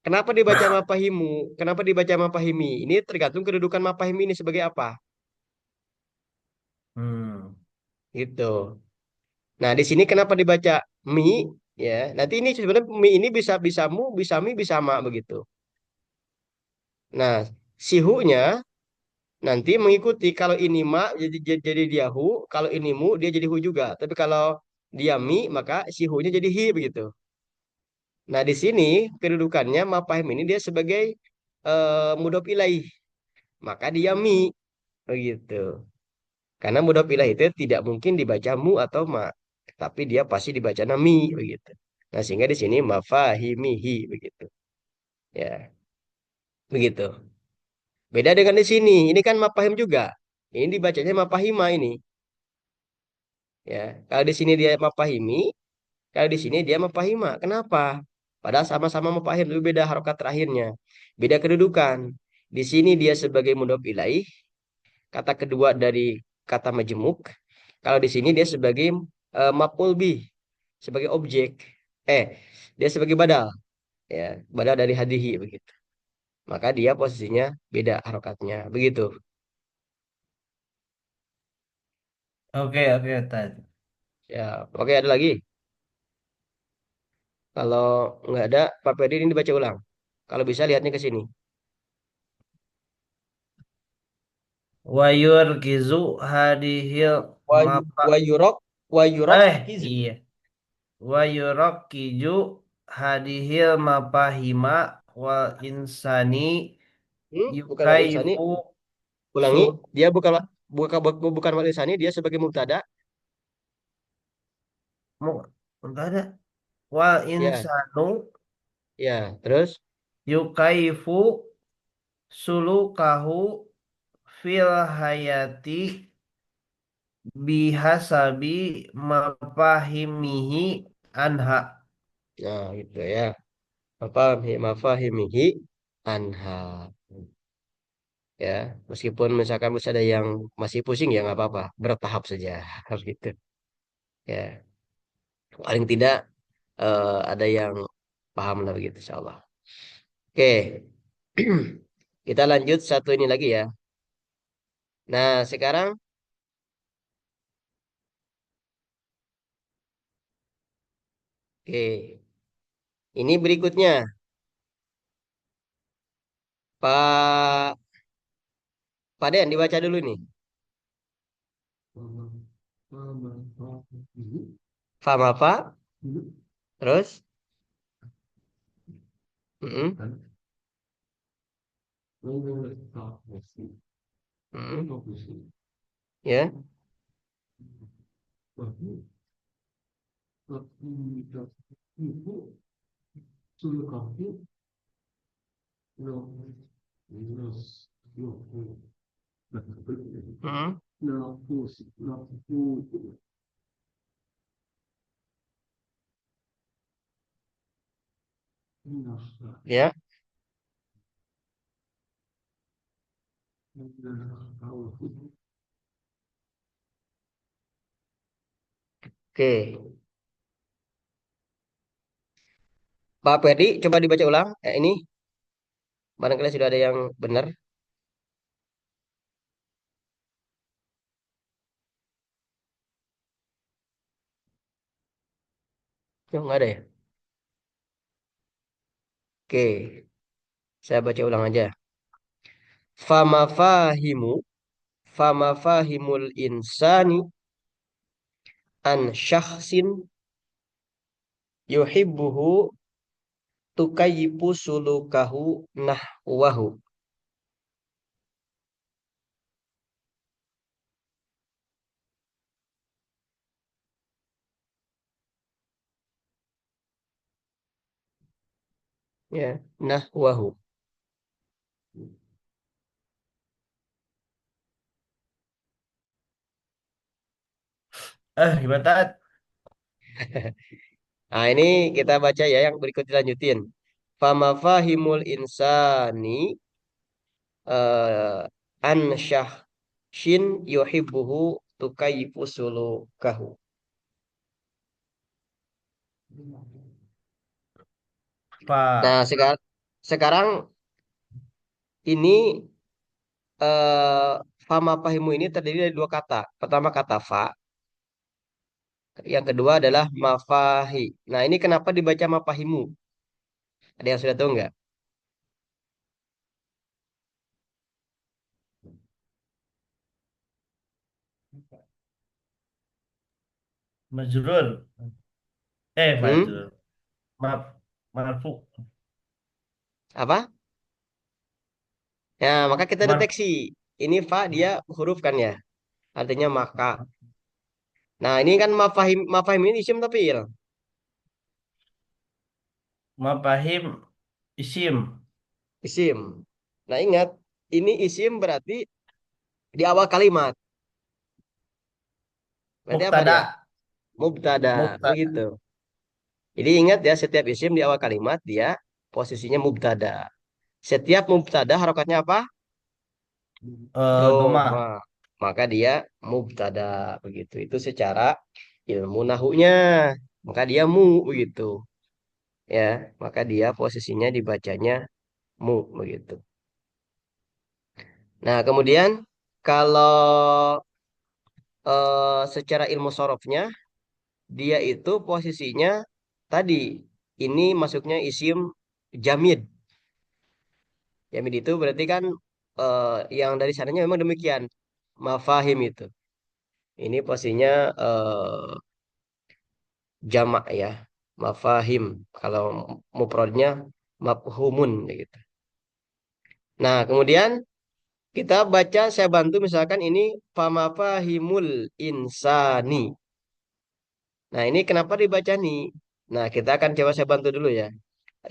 kenapa dibaca mafahimu? Kenapa dibaca mafahimi? Ini tergantung kedudukan mafahimi ini sebagai apa. Hmm. Gitu. Nah, di sini kenapa dibaca mi? Ya, nanti ini sebenarnya mi ini bisa bisa mu, bisa mi, bisa ma begitu. Nah, si hu-nya nanti mengikuti kalau ini ma jadi dia hu, kalau ini mu dia jadi hu juga. Tapi kalau dia mi maka si hu-nya jadi hi begitu. Nah, di sini kedudukannya mafahim ini dia sebagai mudhof ilaih. Maka dia mi begitu. Karena mudhof ilaih itu tidak mungkin dibaca mu atau ma, tapi dia pasti dibaca nami begitu. Nah, sehingga di sini mafahimihi begitu. Ya, begitu. Beda dengan di sini. Ini kan mafahim juga. Ini dibacanya mafahima ini. Ya, kalau di sini dia mafahimi, kalau di sini dia mafahima. Kenapa? Padahal sama-sama mafahim, tapi beda harokat terakhirnya. Beda kedudukan. Di sini dia sebagai mudhof ilaih, kata kedua dari kata majemuk. Kalau di sini dia sebagai maf'ul bih, sebagai objek. Eh, dia sebagai badal, ya, badal dari hadihi begitu. Maka dia posisinya beda harokatnya, begitu. Oke, oke, Tad. Ya, oke ada lagi. Kalau nggak ada, Pak Ferdi ini dibaca ulang. Kalau bisa lihatnya ke sini. Wayur kizu hadihil mapa. Wayurok, wayurok kizu. Iya. Wayurok kiju hadihil mapahima wal insani Bukan wal insani. yukaifu Ulangi, sul dia bukan wal insani, dia sebagai mubtada. mu enggak ada wal Ya, insanu ya. Terus, yukaifu sulukahu fil hayati bihasabi mapahimihi anha. nah gitu ya. Mafahimihi anha. Ya, meskipun misalkan masih ada yang masih pusing ya nggak apa-apa, bertahap saja harus gitu. Ya, paling tidak ada yang paham lah begitu, insya Allah. Oke, kita lanjut satu ini lagi ya. Nah, sekarang, oke, ini berikutnya, Pak Pak Den dibaca dulu nih. Faham apa? Terus, mm-mm, mm-mm, ya, mm-mm, ya, oke. Pak Ferdi, coba dibaca ulang. Ini barangkali sudah ada yang benar. Oh, nggak ada ya? Oke, saya baca ulang aja. Fama fahimu, fama fahimul insani an syakhsin yuhibbuhu tukayyibu sulukahu nahwahu. Ya, nahwahu. Gimana Tat? Nah, ini kita baca ya yang berikut dilanjutin. Fama fahimul insani an syakhsin yuhibbuhu tukayyibu sulukahu. Nah, Pak sekarang ini eh fama fahimu ini terdiri dari dua kata. Pertama kata fa, yang kedua adalah mafahi. Nah, ini kenapa dibaca mafahimu? Ada yang sudah tahu nggak? Majrur. Hmm? Majrur. Maaf, marfu. Apa? Ya, maka kita Mar deteksi. Ini fa dia huruf kan ya. artinya maka. Nah, ini kan mafahim, mafahim ini isim tapi il. Mafahim isim. Isim. Nah, ingat, ini isim berarti di awal kalimat. Berarti apa dia? Mubtada. Mubtada, Mubtada. begitu. Jadi ingat ya, setiap isim di awal kalimat dia posisinya mubtada. Setiap mubtada harokatnya apa? Doma. Doma. Maka dia mubtada begitu. Itu secara ilmu nahunya. Maka dia mu begitu. Ya, maka dia posisinya dibacanya mu begitu. Nah, kemudian kalau secara ilmu sorofnya dia itu posisinya tadi ini masuknya isim jamid. Jamid itu berarti kan eh, yang dari sananya memang demikian. Mafahim itu. Ini posisinya jamak ya. Mafahim. Kalau mufradnya mafhumun gitu. Nah, kemudian kita baca saya bantu misalkan ini famafahimul insani. Nah, ini kenapa dibaca nih? Nah, kita akan coba saya bantu dulu ya.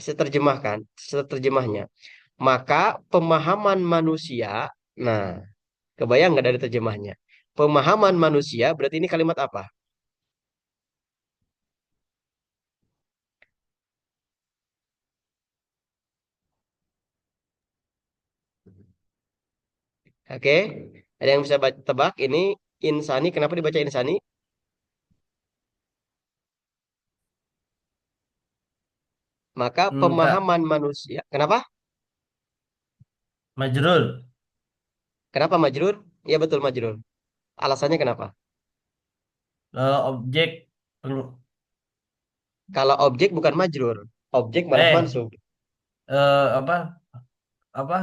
Saya terjemahkan, seterjemahnya. Maka pemahaman manusia, nah, kebayang nggak dari terjemahnya? Pemahaman manusia berarti ini kalimat apa? Oke, ada yang bisa tebak ini insani, kenapa dibaca insani? Maka Enggak. pemahaman manusia, kenapa? Majrul. Kenapa majrur? Ya betul majrur. Alasannya kenapa? Objek. peng- Kalau objek bukan majrur, objek malah Eh. mansub. Apa? Apa?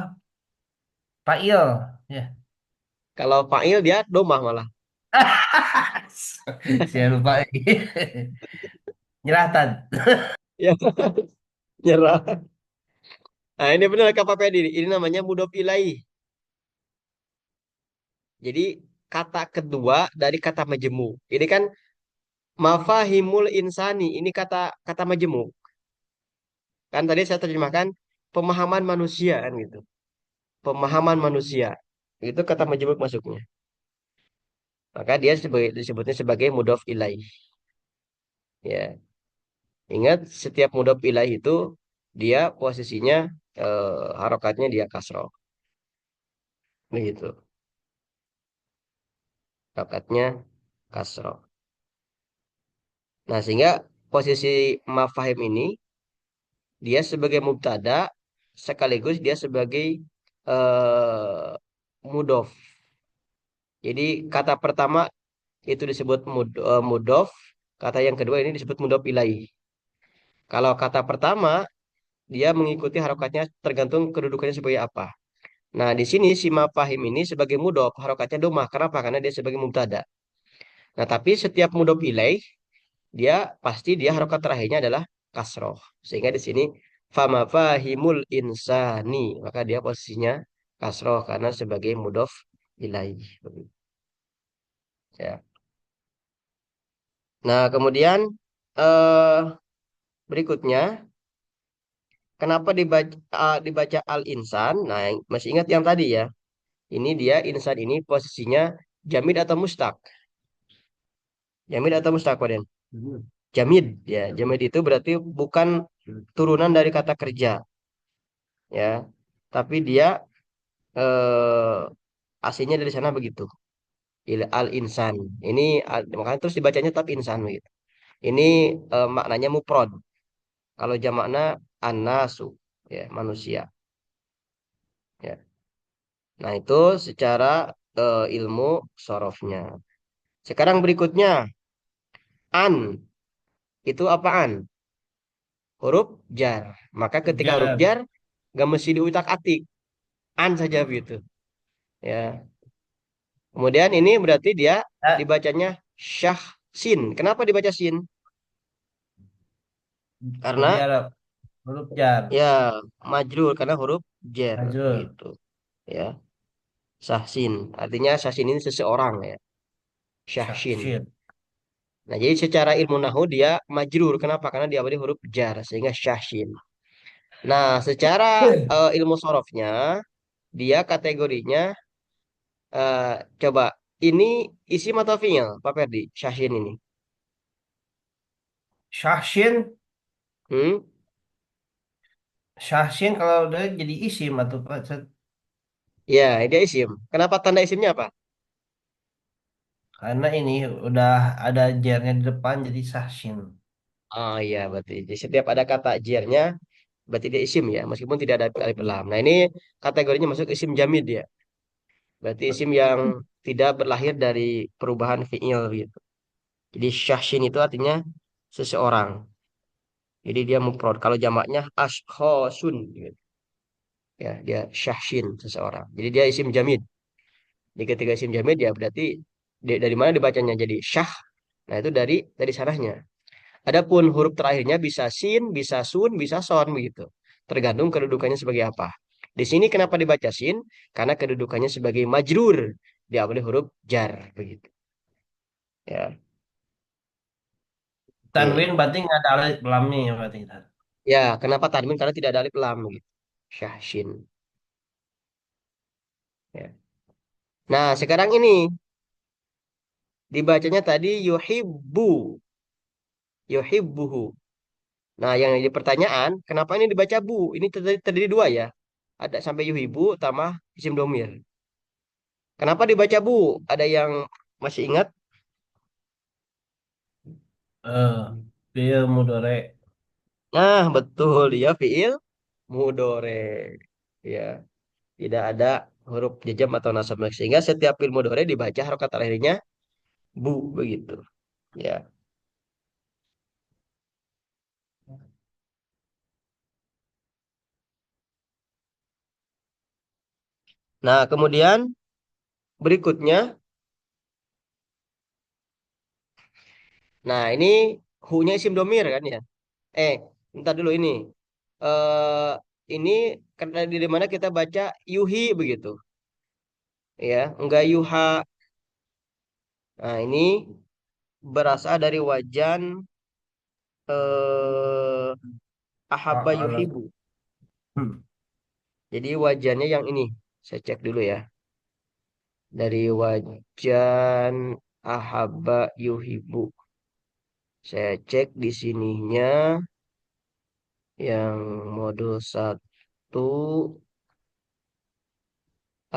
Fa'il. Ya. Kalau fa'il dia domah malah. Saya lupa. Nyerahkan. Ya, nyerah. Nah, ini benar Kak Pedi. Ini namanya mudhof ilaih. Jadi kata kedua dari kata majemu. Ini kan mafahimul insani. Ini kata kata majemu. Kan tadi saya terjemahkan pemahaman manusia kan gitu. Pemahaman manusia. Itu kata majemuk masuknya. Maka dia disebutnya sebagai mudhof ilaih. Ya, ingat setiap mudhof ilaih itu dia posisinya harokatnya dia kasroh. Begitu. Harokatnya kasroh. Nah, sehingga posisi mafahim ini dia sebagai mubtada sekaligus dia sebagai eh mudhof. Jadi kata pertama itu disebut mudhof, kata yang kedua ini disebut mudhof ilaih. Kalau kata pertama dia mengikuti harokatnya tergantung kedudukannya sebagai apa. Nah, di sini si mafahim ini sebagai mudhof harokatnya domah. Kenapa? Karena dia sebagai mubtada. Nah, tapi setiap mudhof ilaih dia pasti dia harokat terakhirnya adalah kasroh. Sehingga di sini fama fahimul insani. Maka dia posisinya kasroh karena sebagai mudof ilaih. Ya. Nah, kemudian eh, berikutnya, kenapa dibaca al-insan? Nah, masih ingat yang tadi ya. Ini dia insan ini posisinya jamid atau mustaq. Jamid atau mustaq, Paden? Jamid ya. Jamid itu berarti bukan turunan dari kata kerja ya. Tapi dia aslinya dari sana begitu. Al insan. Ini makanya terus dibacanya tetap insan begitu. Ini maknanya mufrad. Kalau jamakna an-nasu ya, manusia ya. Nah, itu secara ilmu sorofnya. Sekarang berikutnya an itu apaan? Huruf jar. Maka ketika huruf Jar. jar gak mesti diutak-atik. An saja begitu ya. Kemudian ini berarti dia Ya, dibacanya syahsin. Kenapa dibaca sin? Karena biar huruf jar. ya majrur karena huruf jer Majrur. gitu ya. Syahsin artinya syahsin ini seseorang ya. syahsyin. Syahsyin. Nah, jadi secara ilmu nahu dia majrur. Kenapa? Karena diawali huruf jar sehingga syahsyin. Nah, secara ilmu sorofnya dia kategorinya eh, coba ini isim atau fiil, Pak Ferdi? Syahsyin ini. Syahsyin, Hmm? Syahsyin kalau udah jadi isim atau Ya, dia isim. Kenapa tanda isimnya apa? karena ini udah ada jernya di depan jadi Syahsyin. Oh iya, berarti di setiap ada kata jernya, berarti dia isim ya, meskipun tidak ada alif lam. Nah, ini kategorinya masuk isim jamid ya. Berarti isim yang tidak berlahir dari perubahan fiil gitu. Jadi syahsin itu artinya seseorang. Jadi dia mufrad. Kalau jamaknya ashkhosun gitu. Ya, dia syahsin seseorang. Jadi dia isim jamid. Jadi ketika isim jamid ya berarti dari mana dibacanya jadi syah. Nah, itu dari sanahnya. Adapun huruf terakhirnya bisa sin, bisa sun, bisa son begitu. Tergantung kedudukannya sebagai apa. Di sini kenapa dibaca sin? Karena kedudukannya sebagai majrur. Diawali huruf jar begitu. Ya, Tanwin oke. berarti nggak ada alif lamnya ya berarti. Ya, kenapa tanwin? Karena tidak ada alif lam gitu. Syahsin. Ya. Nah, sekarang ini dibacanya tadi yuhibbu, yuhibbuhu. Nah, yang jadi pertanyaan, kenapa ini dibaca bu? Ini terdiri dua ya. Ada sampai yuhibbu tambah isim domir. Kenapa dibaca bu? Ada yang masih ingat? Fi'il mudhari. Nah, betul dia fiil mudore. Ya, tidak ada huruf jejam atau nasab sehingga setiap fiil mudore dibaca harokat terakhirnya bu begitu. Ya. Nah, kemudian berikutnya, nah ini hu-nya isim domir kan ya? Eh, Bentar dulu ini. Eh, ini karena di mana kita baca yuhi begitu, ya, enggak yuha. Nah, ini berasal dari wajan ahabba Fa'ala. yuhibu. Hmm. Jadi wajannya yang ini. Saya cek dulu ya. Dari wajan ahabba yuhibu. Saya cek di sininya yang modul satu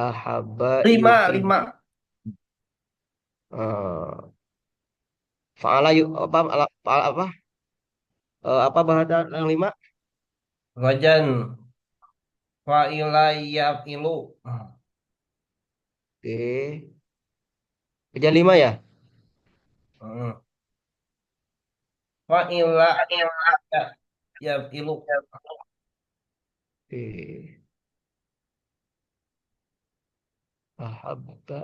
ahabba Lima, yuhibu. lima. Eh, Fa'ala apa apa apa bahasa yang lima? Wajan fa'ila ilu. Oke. Wajan lima ya? Hmm. Fa'ila ilu. Oke. Ahabba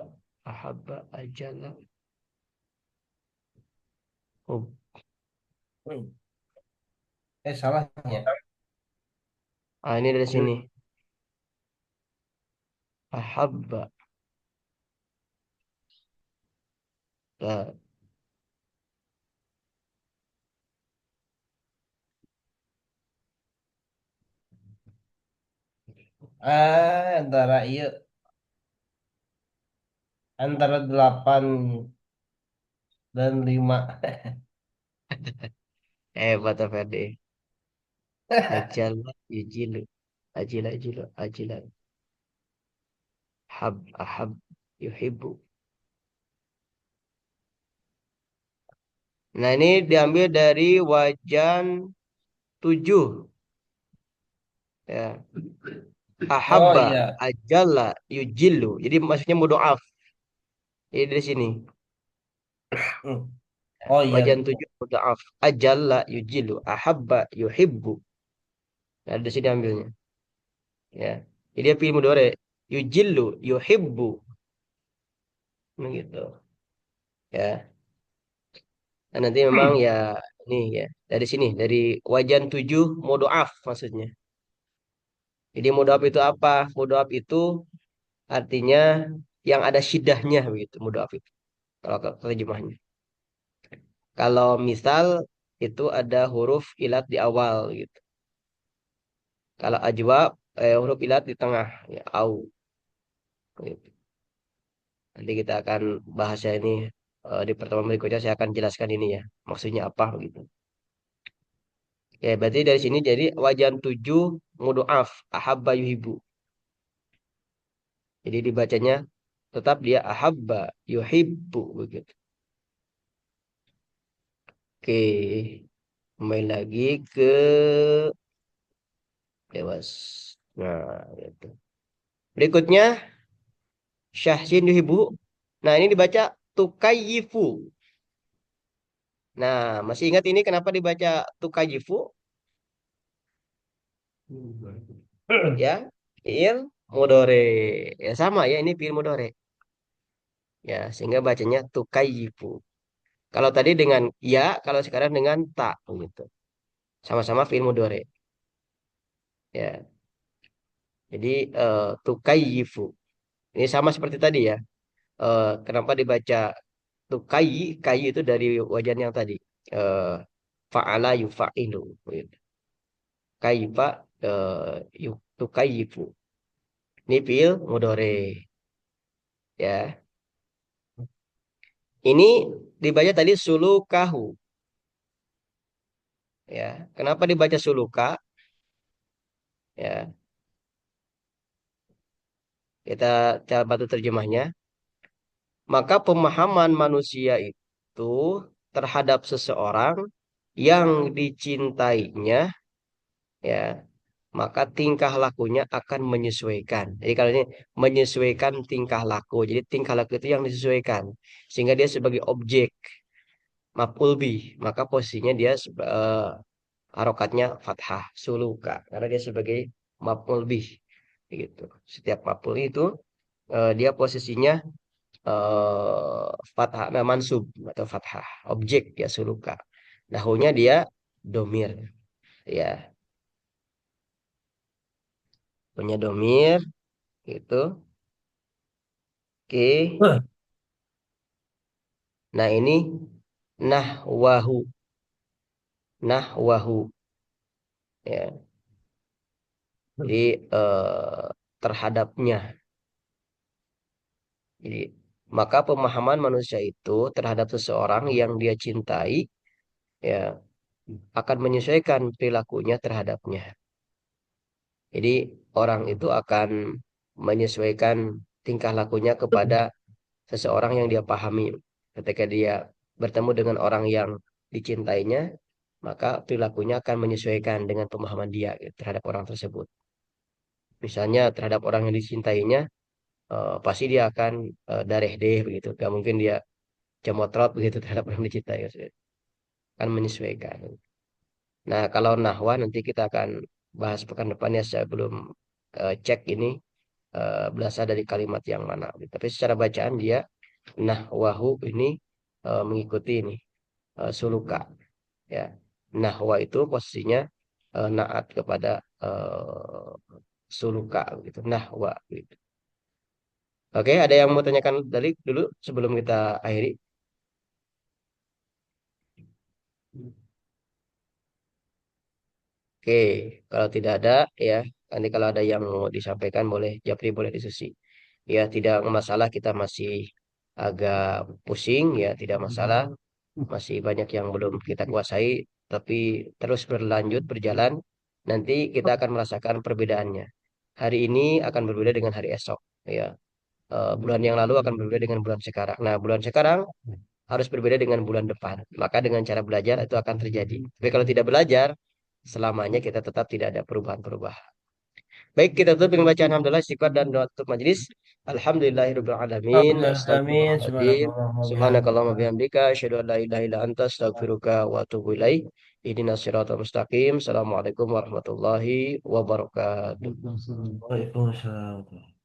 ahabba ajala. Oh, Hmm. Salahnya. ini dari sini. Ahabba. Nah, Antara iya, antara 8 dan 5. hebat Ferdi. Ajala yujilu. Ajila jilu ajila. Ahab yuhibbu. Nah, ini diambil dari wajan 7 ya. Oh Ahabba iya. ajalla yujilu. Jadi maksudnya mudhoaf. Ini dari sini. Hmm. Oh iya. Wajan 7 mudhoaf. Ajalla yujilu. Ahabba yuhibbu. Nah, dari sini ambilnya. Ya. Jadi dia pilih mudhore. Yujillu, yuhibbu. Begitu. Ya. Dan nanti memang ya ini ya. Dari sini. Dari wajan 7 mudhoaf maksudnya. Jadi mudhoaf itu apa? Mudhoaf itu artinya yang ada syidahnya begitu. Mudhoaf itu. kalau terjemahnya. Kalau misal itu ada huruf ilat di awal gitu. Kalau ajwab huruf ilat di tengah ya au gitu. Nanti kita akan bahasnya ini di pertemuan berikutnya saya akan jelaskan ini ya. Maksudnya apa gitu. Ya, berarti dari sini jadi wajan 7 mudu'af ahabba yuhibu. Jadi dibacanya tetap dia ahabba yuhibbu begitu. Oke, kembali lagi ke dewas. Nah, gitu. Berikutnya syahsin yuhibbu. Nah, ini dibaca tukayifu. Nah, masih ingat ini kenapa dibaca tukayifu? Ya, fiil mudore. Ya sama ya, ini fiil mudore. Ya, sehingga bacanya tukayifu. Kalau tadi dengan ya, kalau sekarang dengan ta gitu. Sama-sama fiil mudore. Ya. Jadi tukayifu. Ini sama seperti tadi ya. Kenapa dibaca tukayi? Kayi itu dari wajan yang tadi. Eh, fa'ala yufa'ilu. Gitu. Kaifa tukayifu. Ini fiil mudore. Ya. Ini dibaca tadi sulukahu. Ya. Kenapa dibaca suluka? Ya. Kita coba bantu terjemahnya. Maka pemahaman manusia itu terhadap seseorang yang dicintainya, ya, maka tingkah lakunya akan menyesuaikan. Jadi kalau ini menyesuaikan tingkah laku, jadi tingkah laku itu yang disesuaikan, sehingga dia sebagai objek maf'ul bih, maka posisinya dia harokatnya fathah suluka, karena dia sebagai maf'ul bih, gitu. Setiap maf'ul itu dia posisinya fathah mansub atau fathah objek dia suluka, nahunya dia domir, ya, punya domir gitu. Oke, nah ini nahwahu, nahwahu, ya, jadi terhadapnya. Jadi maka pemahaman manusia itu terhadap seseorang yang dia cintai, ya, akan menyesuaikan perilakunya terhadapnya. Jadi orang itu akan menyesuaikan tingkah lakunya kepada seseorang yang dia pahami. Ketika dia bertemu dengan orang yang dicintainya, maka perilakunya akan menyesuaikan dengan pemahaman dia gitu, terhadap orang tersebut. Misalnya terhadap orang yang dicintainya, pasti dia akan dareh deh begitu. Gak mungkin dia cemotrot begitu terhadap orang yang dicintai. Gitu. Akan menyesuaikan. Nah, kalau nahwa nanti kita akan bahas pekan depan ya. Saya belum cek ini berasal dari kalimat yang mana. Tapi secara bacaan dia nahwahu ini mengikuti ini suluka, ya. Nahwa itu posisinya naat kepada suluka gitu. Nahwa gitu. Oke, ada yang mau tanyakan dari dulu sebelum kita akhiri? Oke, kalau tidak ada ya, nanti kalau ada yang mau disampaikan boleh Japri boleh diskusi. Ya, tidak masalah kita masih agak pusing ya, tidak masalah. Masih banyak yang belum kita kuasai, tapi terus berlanjut berjalan, nanti kita akan merasakan perbedaannya. Hari ini akan berbeda dengan hari esok, ya. Bulan yang lalu akan berbeda dengan bulan sekarang. Nah, bulan sekarang harus berbeda dengan bulan depan. Maka dengan cara belajar itu akan terjadi. Tapi kalau tidak belajar, selamanya kita tetap tidak ada perubahan-perubahan. Baik, kita tutup dengan bacaan Alhamdulillah, istighfar dan doa tutup majelis. Alhamdulillahirrahmanirrahim. Alhamdulillah, amin. Astagfirullahaladzim. Subhanakallahumma Subhanakallahumma bihamdika. bihamdika. Asyhadu an la ilaha illa anta. Astaghfiruka wa atubu ilaik. Ihdinas siratal mustaqim. Assalamualaikum warahmatullahi wabarakatuh. Waalaikumsalam. Waalaikumsalam.